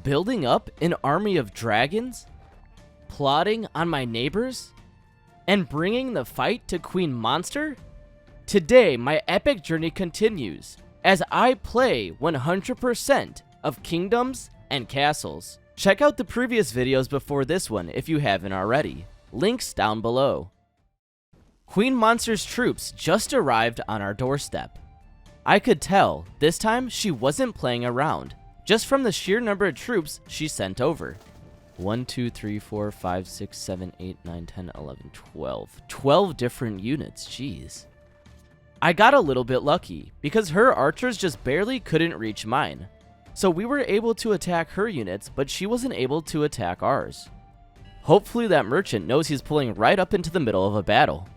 Building up an army of dragons? Plotting on my neighbors? And bringing the fight to Queen Monster? Today, my epic journey continues as I play 100% of Kingdoms and Castles. Check out the previous videos before this one if you haven't already. Links down below. Queen Monster's troops just arrived on our doorstep. I could tell this time she wasn't playing around, just from the sheer number of troops she sent over. 1, 2, 3, 4, 5, 6, 7, 8, 9, 10, 11, 12. 12 different units, jeez. I got a little bit lucky, because her archers just barely couldn't reach mine. So we were able to attack her units, but she wasn't able to attack ours. Hopefully that merchant knows he's pulling right up into the middle of a battle.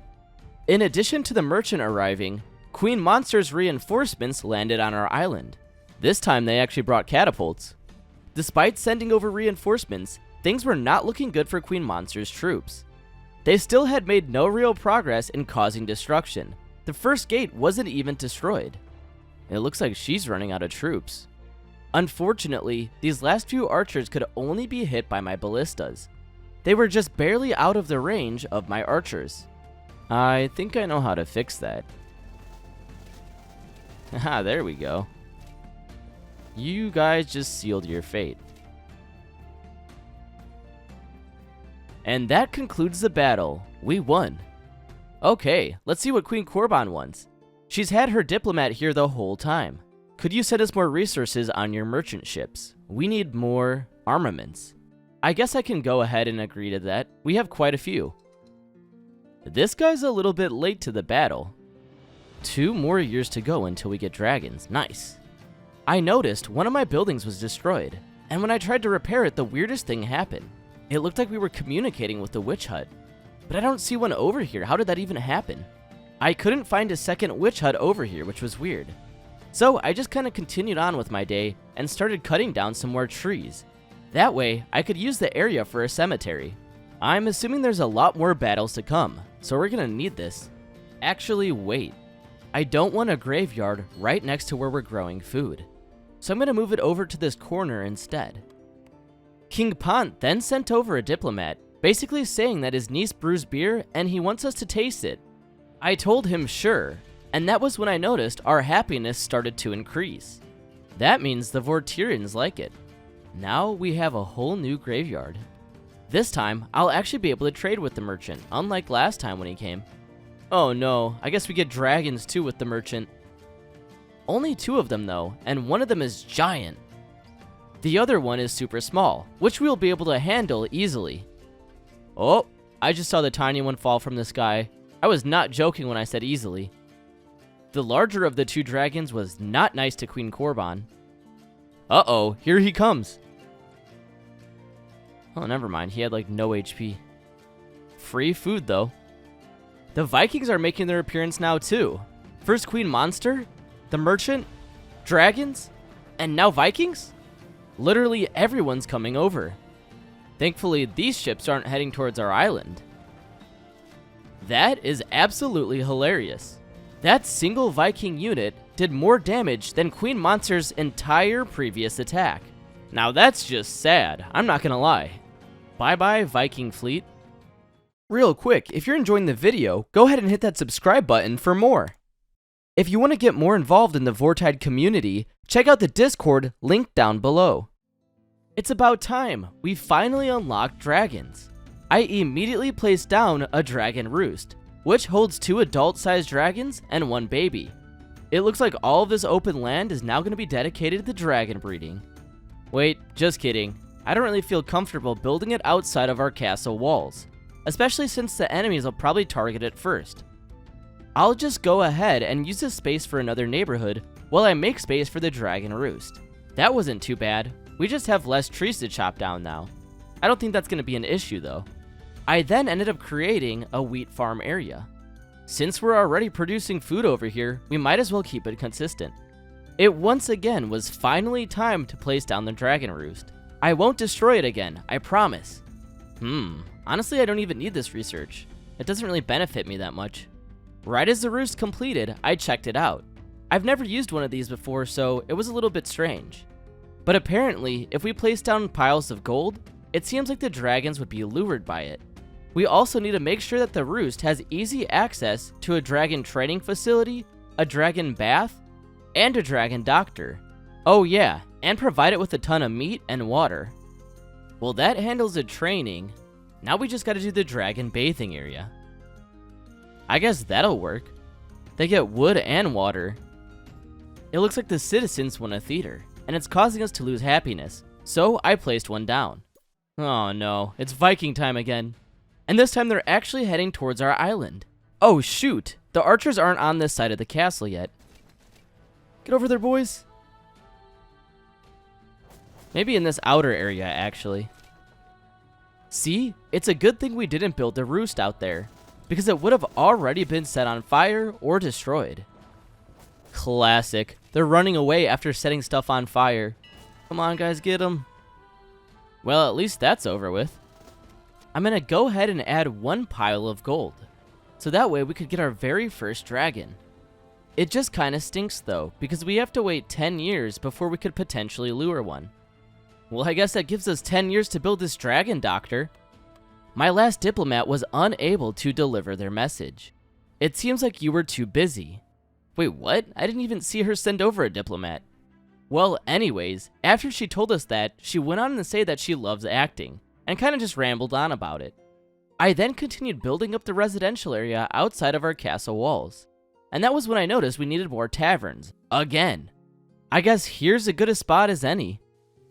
In addition to the merchant arriving, Queen Monster's reinforcements landed on our island. This time they actually brought catapults. Despite sending over reinforcements, things were not looking good for Queen Monster's troops. They still had made no real progress in causing destruction. The first gate wasn't even destroyed. It looks like she's running out of troops. Unfortunately, these last few archers could only be hit by my ballistas. They were just barely out of the range of my archers. I think I know how to fix that. Haha, there we go. You guys just sealed your fate. And that concludes the battle. We won. Okay, let's see what Queen Korban wants. She's had her diplomat here the whole time. Could you send us more resources on your merchant ships? We need more armaments. I guess I can go ahead and agree to that. We have quite a few. This guy's a little bit late to the battle. 2 more years to go until we get dragons. Nice. I noticed one of my buildings was destroyed, and when I tried to repair it, the weirdest thing happened. It looked like we were communicating with the witch hut, but I don't see one over here. How did that even happen? I couldn't find a second witch hut over here, which was weird. So I just kind of continued on with my day and started cutting down some more trees. That way, I could use the area for a cemetery. I'm assuming there's a lot more battles to come, so we're gonna need this. Actually, wait. I don't want a graveyard right next to where we're growing food, so I'm gonna move it over to this corner instead. King Pont then sent over a diplomat, basically saying that his niece brews beer and he wants us to taste it. I told him sure, and that was when I noticed our happiness started to increase. That means the Vortirians like it. Now we have a whole new graveyard. This time, I'll actually be able to trade with the merchant, unlike last time when he came. Oh no, I guess we get dragons too with the merchant. Only 2 of them though, and one of them is giant. The other one is super small, which we'll be able to handle easily. Oh, I just saw the tiny one fall from the sky. I was not joking when I said easily. The larger of the 2 dragons was not nice to Queen Korban. Uh-oh, here he comes. Oh, never mind. He had like no HP. Free food though. The Vikings are making their appearance now too. First Queen Monster, the merchant, dragons, and now Vikings? Literally everyone's coming over. Thankfully, these ships aren't heading towards our island. That is absolutely hilarious. That single Viking unit did more damage than Queen Monster's entire previous attack. Now that's just sad, I'm not gonna lie. Bye-bye, Viking fleet. Real quick, if you're enjoying the video, go ahead and hit that subscribe button for more. If you want to get more involved in the Vortide community, check out the Discord linked down below. It's about time, we finally unlocked dragons. I immediately placed down a dragon roost, which holds 2 adult-sized dragons and 1 baby. It looks like all of this open land is now going to be dedicated to dragon breeding. Wait, just kidding. I don't really feel comfortable building it outside of our castle walls, especially since the enemies will probably target it first. I'll just go ahead and use this space for another neighborhood while I make space for the dragon roost. That wasn't too bad. We just have less trees to chop down now. I don't think that's going to be an issue though. I then ended up creating a wheat farm area. Since we're already producing food over here, we might as well keep it consistent. It once again was finally time to place down the dragon roost. I won't destroy it again, I promise. Honestly, I don't even need this research. It doesn't really benefit me that much. Right as the roost completed, I checked it out. I've never used one of these before, so it was a little bit strange. But apparently, if we place down piles of gold, it seems like the dragons would be lured by it. We also need to make sure that the roost has easy access to a dragon training facility, a dragon bath, and a dragon doctor. Oh yeah, and provide it with a ton of meat and water. Well, that handles the training. Now we just gotta do the dragon bathing area. I guess that'll work. They get wood and water. It looks like the citizens want a theater, and it's causing us to lose happiness, so I placed one down. Oh no, it's Viking time again. And this time they're actually heading towards our island. Oh shoot, the archers aren't on this side of the castle yet. Get over there, boys. Maybe in this outer area, actually. See, it's a good thing we didn't build the roost out there, because it would have already been set on fire or destroyed. Classic. They're running away after setting stuff on fire. Come on, guys, get them. Well, at least that's over with. I'm gonna go ahead and add one pile of gold, so that way we could get our very first dragon. It just kinda stinks though, because we have to wait 10 years before we could potentially lure one. Well, I guess that gives us 10 years to build this dragon doctor. My last diplomat was unable to deliver their message. It seems like you were too busy. Wait, what? I didn't even see her send over a diplomat. Well, anyways, after she told us that, she went on to say that she loves acting, and kind of just rambled on about it. I then continued building up the residential area outside of our castle walls, and that was when I noticed we needed more taverns, again. I guess here's as good a spot as any.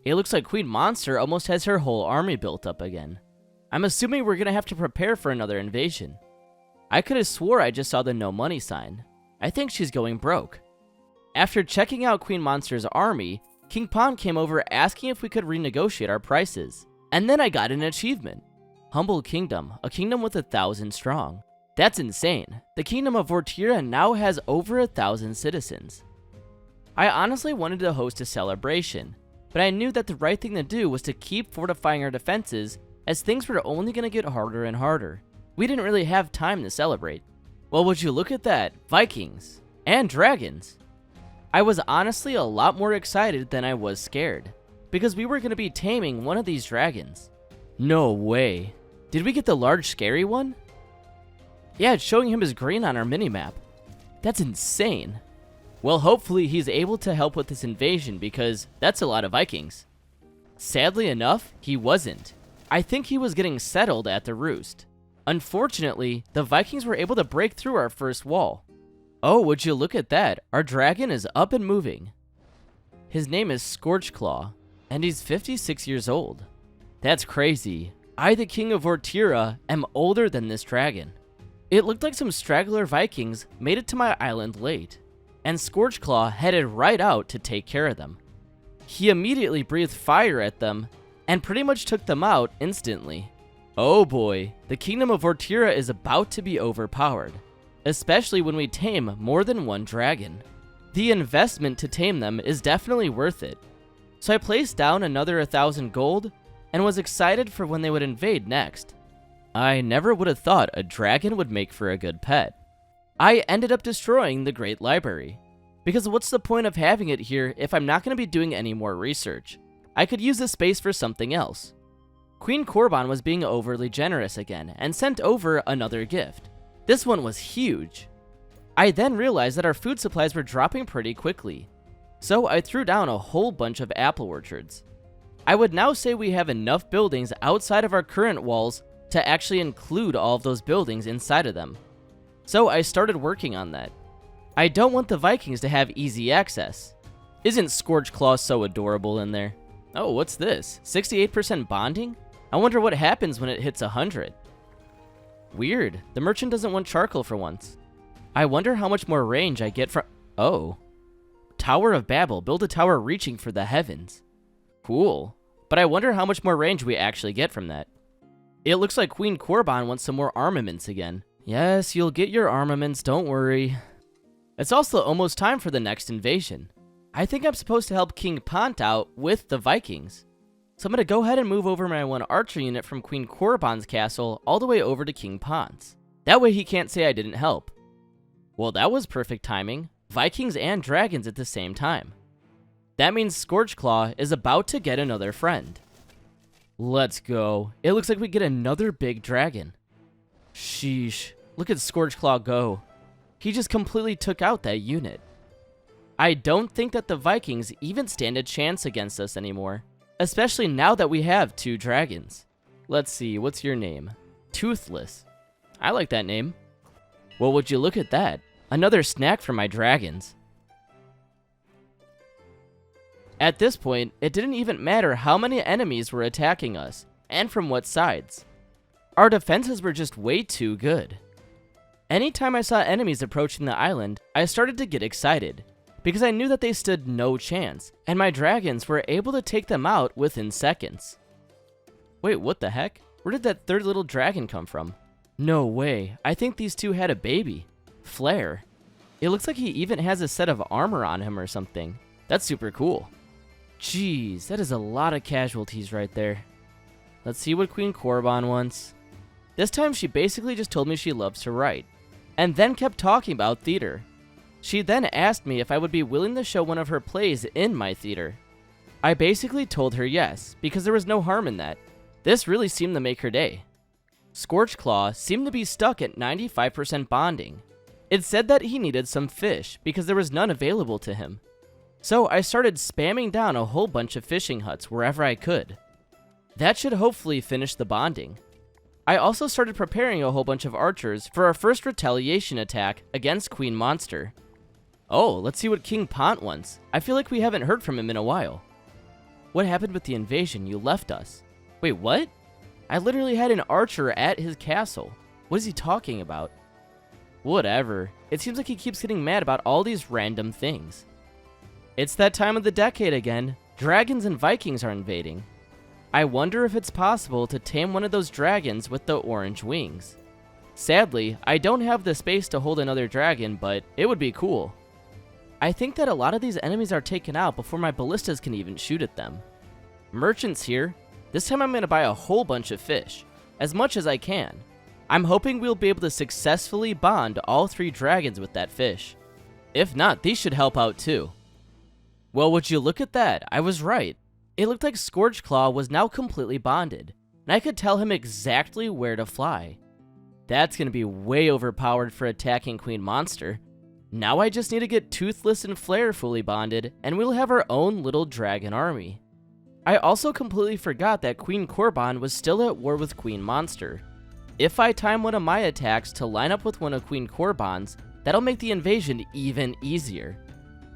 It looks like Queen Monster almost has her whole army built up again. I'm assuming we're gonna have to prepare for another invasion. I could have swore I just saw the no money sign. I think she's going broke. After checking out Queen Monster's army, King Pon came over asking if we could renegotiate our prices. And then I got an achievement. Humble Kingdom, a kingdom with 1,000 strong. That's insane. The kingdom of Vetur now has over 1,000 citizens. I honestly wanted to host a celebration, but I knew that the right thing to do was to keep fortifying our defenses, as things were only going to get harder and harder. We didn't really have time to celebrate. Well, would you look at that? Vikings. And dragons. I was honestly a lot more excited than I was scared, because we were going to be taming one of these dragons. No way. Did we get the large scary one? Yeah, it's showing him as green on our minimap. That's insane. Well, hopefully he's able to help with this invasion, because that's a lot of Vikings. Sadly enough, he wasn't. I think he was getting settled at the roost. Unfortunately, the Vikings were able to break through our first wall. Oh, would you look at that? Our dragon is up and moving. His name is Scorchclaw, and he's 56 years old. That's crazy. I, the king of Vetur, am older than this dragon. It looked like some straggler Vikings made it to my island late, and Scorchclaw headed right out to take care of them. He immediately breathed fire at them, and pretty much took them out instantly. Oh boy, the kingdom of Vetur is about to be overpowered, especially when we tame more than one dragon. The investment to tame them is definitely worth it. So I placed down another 1,000 gold, and was excited for when they would invade next. I never would have thought a dragon would make for a good pet. I ended up destroying the Great Library, because what's the point of having it here if I'm not going to be doing any more research? I could use this space for something else. Queen Korban was being overly generous again, and sent over another gift. This one was huge. I then realized that our food supplies were dropping pretty quickly, so I threw down a whole bunch of apple orchards. I would now say we have enough buildings outside of our current walls to actually include all of those buildings inside of them. So I started working on that. I don't want the Vikings to have easy access. Isn't Scorchclaw so adorable in there? Oh, what's this? 68% bonding? I wonder what happens when it hits 100. Weird. The merchant doesn't want charcoal for once. I wonder how much more range I get from... Oh. Tower of Babel. Build a tower reaching for the heavens. Cool. But I wonder how much more range we actually get from that. It looks like Queen Korban wants some more armaments again. Yes, you'll get your armaments, don't worry. It's also almost time for the next invasion. I think I'm supposed to help King Pont out with the Vikings. So I'm going to go ahead and move over my one archer unit from Queen Korban's castle all the way over to King Pont's. That way he can't say I didn't help. Well, that was perfect timing. Vikings and dragons at the same time. That means Scorchclaw is about to get another friend. Let's go. It looks like we get another big dragon. Sheesh. Look at Scorchclaw go. He just completely took out that unit. I don't think that the Vikings even stand a chance against us anymore, especially now that we have 2 dragons. Let's see, what's your name? Toothless. I like that name. Well, would you look at that? Another snack for my dragons. At this point, it didn't even matter how many enemies were attacking us, and from what sides. Our defenses were just way too good. Anytime I saw enemies approaching the island, I started to get excited, because I knew that they stood no chance, and my dragons were able to take them out within seconds. Wait, what the heck? Where did that third little dragon come from? No way, I think these two had a baby. Flare. It looks like he even has a set of armor on him or something. That's super cool. Jeez, that is a lot of casualties right there. Let's see what Queen Korban wants. This time she basically just told me she loves to write, and then kept talking about theater. She then asked me if I would be willing to show one of her plays in my theater. I basically told her yes, because there was no harm in that. This really seemed to make her day. Scorchclaw seemed to be stuck at 95% bonding. It said that he needed some fish because there was none available to him. So I started spamming down a whole bunch of fishing huts wherever I could. That should hopefully finish the bonding. I also started preparing a whole bunch of archers for our first retaliation attack against Queen Monster. Oh, let's see what King Pont wants. I feel like we haven't heard from him in a while. What happened with the invasion? You left us. Wait, what? I literally had an archer at his castle. What is he talking about? Whatever. It seems like he keeps getting mad about all these random things. It's that time of the decade again. Dragons and Vikings are invading. I wonder if it's possible to tame one of those dragons with the orange wings. Sadly, I don't have the space to hold another dragon, but it would be cool. I think that a lot of these enemies are taken out before my ballistas can even shoot at them. Merchant's here. This time I'm going to buy a whole bunch of fish, as much as I can. I'm hoping we'll be able to successfully bond all 3 dragons with that fish. If not, these should help out too. Well, would you look at that? I was right. It looked like Scorchclaw was now completely bonded, and I could tell him exactly where to fly. That's going to be way overpowered for attacking Queen Monster. Now I just need to get Toothless and Flare fully bonded, and we'll have our own little dragon army. I also completely forgot that Queen Korban was still at war with Queen Monster. If I time one of my attacks to line up with one of Queen Korban's, that'll make the invasion even easier.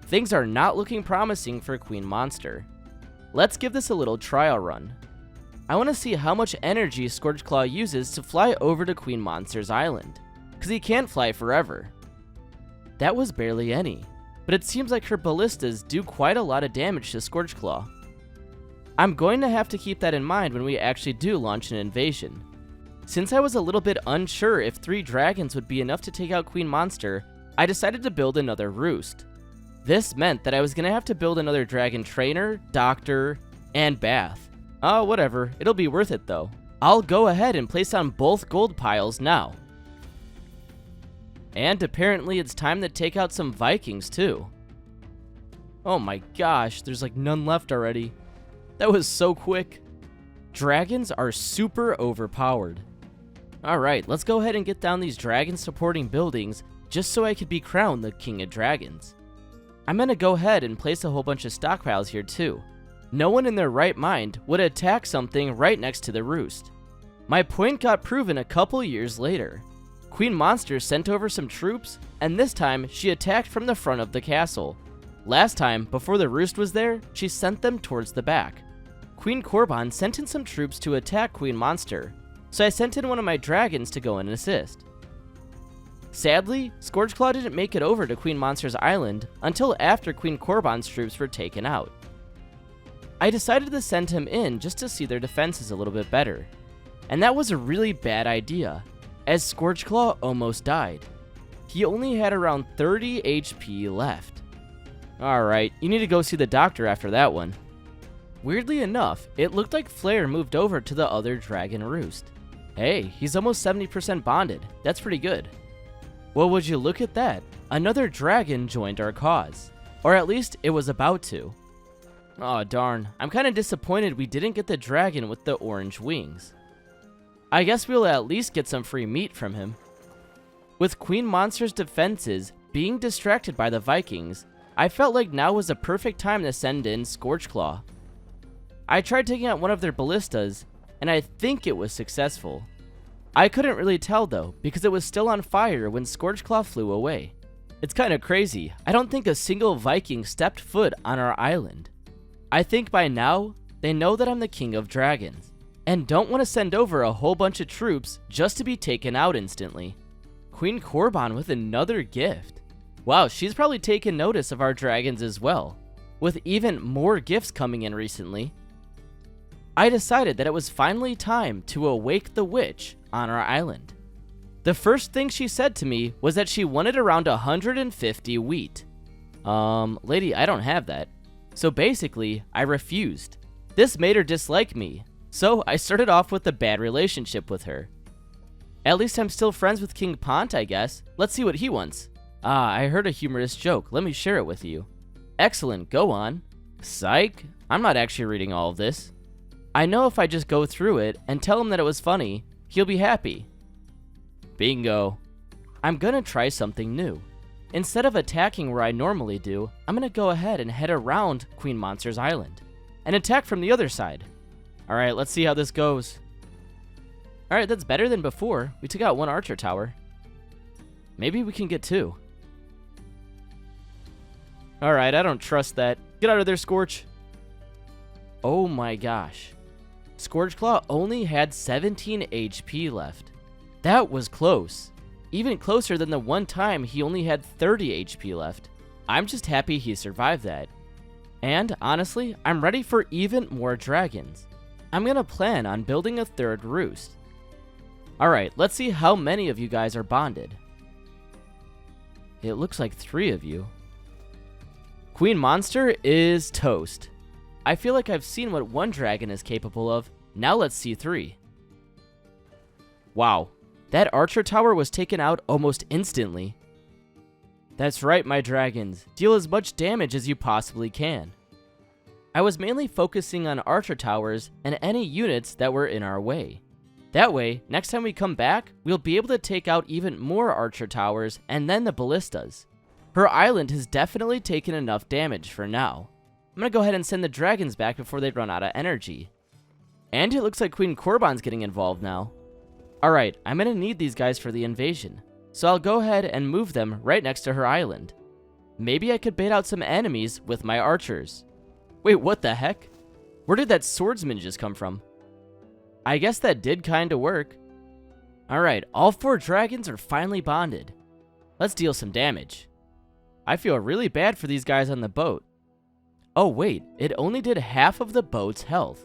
Things are not looking promising for Queen Monster. Let's give this a little trial run. I want to see how much energy Scorchclaw uses to fly over to Queen Monster's island, because he can't fly forever. That was barely any, but it seems like her ballistas do quite a lot of damage to Scorchclaw. I'm going to have to keep that in mind when we actually do launch an invasion. Since I was a little bit unsure if 3 dragons would be enough to take out Queen Monster, I decided to build another roost. This meant that I was going to have to build another dragon trainer, doctor, and bath. Oh, whatever, it'll be worth it though. I'll go ahead and place on both gold piles now. And apparently it's time to take out some Vikings too. Oh my gosh, there's like none left already. That was so quick. Dragons are super overpowered. Alright, let's go ahead and get down these dragon supporting buildings just so I could be crowned the King of Dragons. I'm gonna go ahead and place a whole bunch of stockpiles here too. No one in their right mind would attack something right next to the roost. My point got proven a couple years later. Queen Monster sent over some troops, and this time she attacked from the front of the castle. Last time, before the roost was there, she sent them towards the back. Queen Korban sent in some troops to attack Queen Monster, so I sent in one of my dragons to go and assist. Sadly, Scorchclaw didn't make it over to Queen Monster's island until after Queen Korban's troops were taken out. I decided to send him in just to see their defenses a little bit better, and that was a really bad idea, as Scorchclaw almost died. He only had around 30 HP left. Alright, you need to go see the doctor after that one. Weirdly enough, it looked like Flare moved over to the other dragon roost. Hey, he's almost 70% bonded. That's pretty good. Well, would you look at that? Another dragon joined our cause. Or at least it was about to. Aw, darn. I'm kinda disappointed we didn't get the dragon with the orange wings. I guess we'll at least get some free meat from him. With Queen Monster's defenses being distracted by the Vikings, I felt like now was a perfect time to send in Scorchclaw. I tried taking out one of their ballistas, and I think it was successful. I couldn't really tell though, because it was still on fire when Scorchclaw flew away. It's kinda crazy, I don't think a single Viking stepped foot on our island. I think by now, they know that I'm the king of dragons, and don't want to send over a whole bunch of troops just to be taken out instantly. Queen Korban with another gift. Wow, she's probably taken notice of our dragons as well, with even more gifts coming in recently. I decided that it was finally time to awake the witch on our island. The first thing she said to me was that she wanted around 150 wheat. Lady, I don't have that. So basically, I refused. This made her dislike me, so I started off with a bad relationship with her. At least I'm still friends with King Pont, I guess. Let's see what he wants. Ah, I heard a humorous joke. Let me share it with you. Excellent, go on. Psych, I'm not actually reading all of this. I know if I just go through it and tell him that it was funny, he'll be happy. Bingo. I'm gonna try something new. Instead of attacking where I normally do, I'm gonna go ahead and head around Queen Monster's island and attack from the other side. Alright, let's see how this goes. Alright, that's better than before. We took out one archer tower. Maybe we can get two. Alright, I don't trust that. Get out of there, Scorch. Oh my gosh. Scorchclaw only had 17 HP left. That was close. Even closer than the one time he only had 30 HP left. I'm just happy he survived that. And honestly, I'm ready for even more dragons. I'm gonna plan on building a third roost. Alright, let's see how many of you guys are bonded. It looks like 3 of you. Queen Monster is toast. I feel like I've seen what one dragon is capable of. Now let's see 3. Wow. That archer tower was taken out almost instantly. That's right, my dragons. Deal as much damage as you possibly can. I was mainly focusing on archer towers and any units that were in our way. That way, next time we come back, we'll be able to take out even more archer towers and then the ballistas. Her island has definitely taken enough damage for now. I'm gonna go ahead and send the dragons back before they run out of energy. And it looks like Queen Korban's getting involved now. Alright, I'm gonna need these guys for the invasion, so I'll go ahead and move them right next to her island. Maybe I could bait out some enemies with my archers. Wait, what the heck? Where did that swordsman just come from? I guess that did kinda work. Alright, all 4 dragons are finally bonded. Let's deal some damage. I feel really bad for these guys on the boat. Oh wait, it only did half of the boat's health.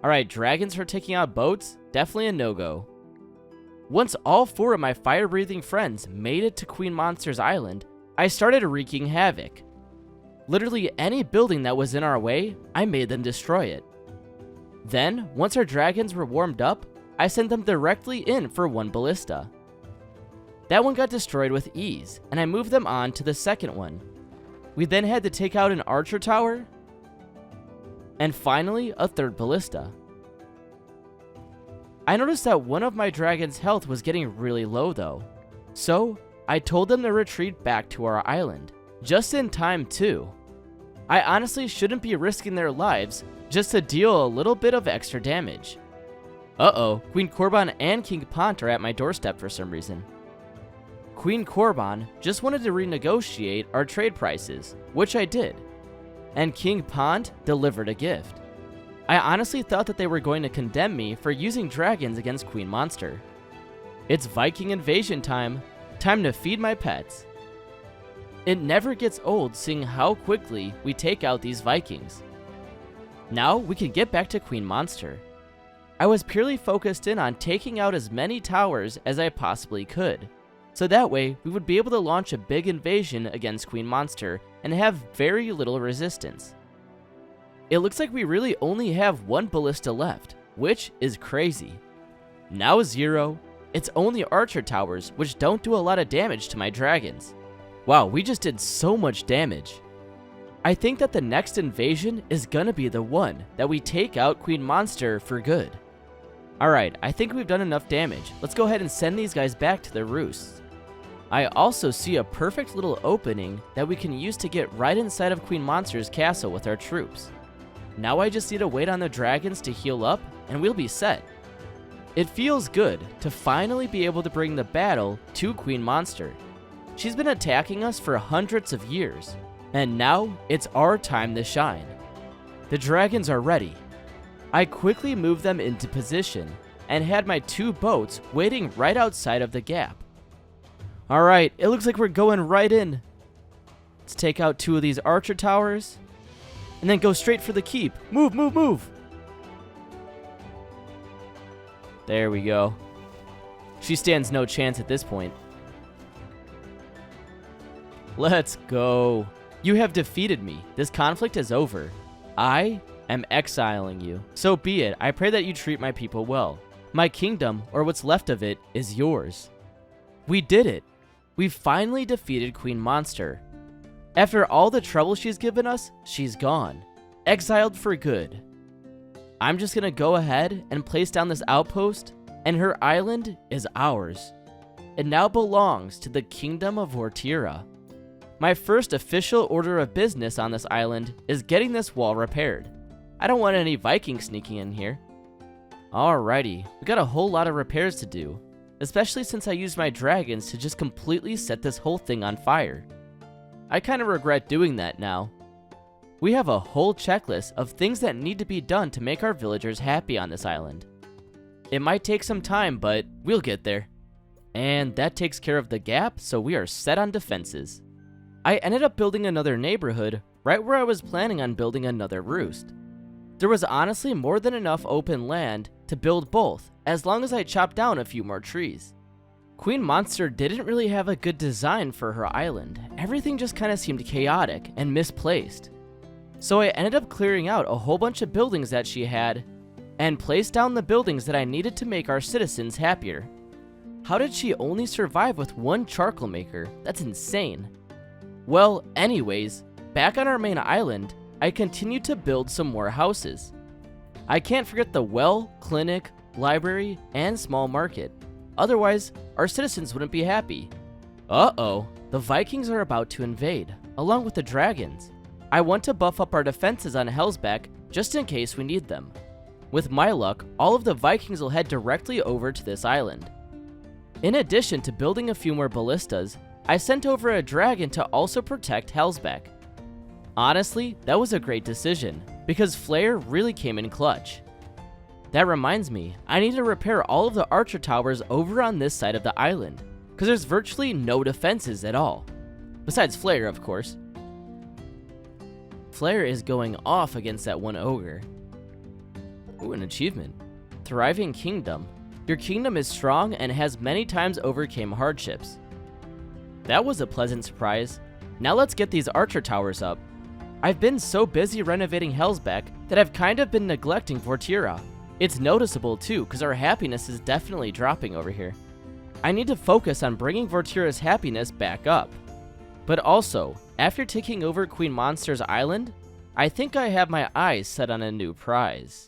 Alright, dragons for taking out boats? Definitely a no-go. Once all 4 of my fire-breathing friends made it to Queen Monster's island, I started wreaking havoc. Literally any building that was in our way, I made them destroy it. Then, once our dragons were warmed up, I sent them directly in for one ballista. That one got destroyed with ease, and I moved them on to the second one. We then had to take out an archer tower, and finally, a third ballista. I noticed that one of my dragon's health was getting really low though, so I told them to retreat back to our island. Just in time too. I honestly shouldn't be risking their lives just to deal a little bit of extra damage. Uh-oh, Queen Korban and King Pont are at my doorstep for some reason. Queen Korban just wanted to renegotiate our trade prices, which I did. And King Pont delivered a gift. I honestly thought that they were going to condemn me for using dragons against Queen Monster. It's Viking invasion time. Time to feed my pets. It never gets old seeing how quickly we take out these Vikings. Now we can get back to Queen Monster. I was purely focused in on taking out as many towers as I possibly could, so that way we would be able to launch a big invasion against Queen Monster and have very little resistance. It looks like we really only have one ballista left, which is crazy. Now 0, it's only archer towers, which don't do a lot of damage to my dragons. Wow, we just did so much damage. I think that the next invasion is gonna be the one that we take out Queen Monster for good. Alright, I think we've done enough damage. Let's go ahead and send these guys back to their roosts. I also see a perfect little opening that we can use to get right inside of Queen Monster's castle with our troops. Now I just need to wait on the dragons to heal up and we'll be set. It feels good to finally be able to bring the battle to Queen Monster. She's been attacking us for hundreds of years, and now it's our time to shine. The dragons are ready. I quickly moved them into position and had my 2 boats waiting right outside of the gap. Alright, it looks like we're going right in. Let's take out 2 of these archer towers and then go straight for the keep. Move, move, move! There we go. She stands no chance at this point. Let's go. You have defeated me. This conflict is over. I am exiling you. So be it. I pray that you treat my people well. My kingdom, or what's left of it, is yours. We did it. We finally defeated Queen Monster. After all the trouble she's given us, she's gone. Exiled for good. I'm just gonna go ahead and place down this outpost, and her island is ours. It now belongs to the Kingdom of Vetur. My first official order of business on this island is getting this wall repaired. I don't want any Vikings sneaking in here. Alrighty, we got a whole lot of repairs to do, especially since I used my dragons to just completely set this whole thing on fire. I kind of regret doing that now. We have a whole checklist of things that need to be done to make our villagers happy on this island. It might take some time, but we'll get there. And that takes care of the gap, so we are set on defenses. I ended up building another neighborhood right where I was planning on building another roost. There was honestly more than enough open land to build both, as long as I chopped down a few more trees. Queen Monster didn't really have a good design for her island. Everything just kind of seemed chaotic and misplaced. So I ended up clearing out a whole bunch of buildings that she had and placed down the buildings that I needed to make our citizens happier. How did she only survive with 1 charcoal maker? That's insane. Well, anyways, back on our main island, I continued to build some more houses. I can't forget the well, clinic, library, and small market. Otherwise, our citizens wouldn't be happy. Uh-oh, the Vikings are about to invade, along with the dragons. I want to buff up our defenses on Hellsback just in case we need them. With my luck, all of the Vikings will head directly over to this island. In addition to building a few more ballistas, I sent over a dragon to also protect Hellsback. Honestly, that was a great decision, because Flare really came in clutch. That reminds me, I need to repair all of the archer towers over on this side of the island, because there's virtually no defenses at all. Besides Flare, of course. Flare is going off against that 1 ogre. Ooh, an achievement. Thriving Kingdom. Your kingdom is strong and has many times overcame hardships. That was a pleasant surprise. Now let's get these archer towers up. I've been so busy renovating Hellsback that I've kind of been neglecting Vetur. It's noticeable too, because our happiness is definitely dropping over here. I need to focus on bringing Vetur's happiness back up. But also, after taking over Queen Monster's island, I think I have my eyes set on a new prize.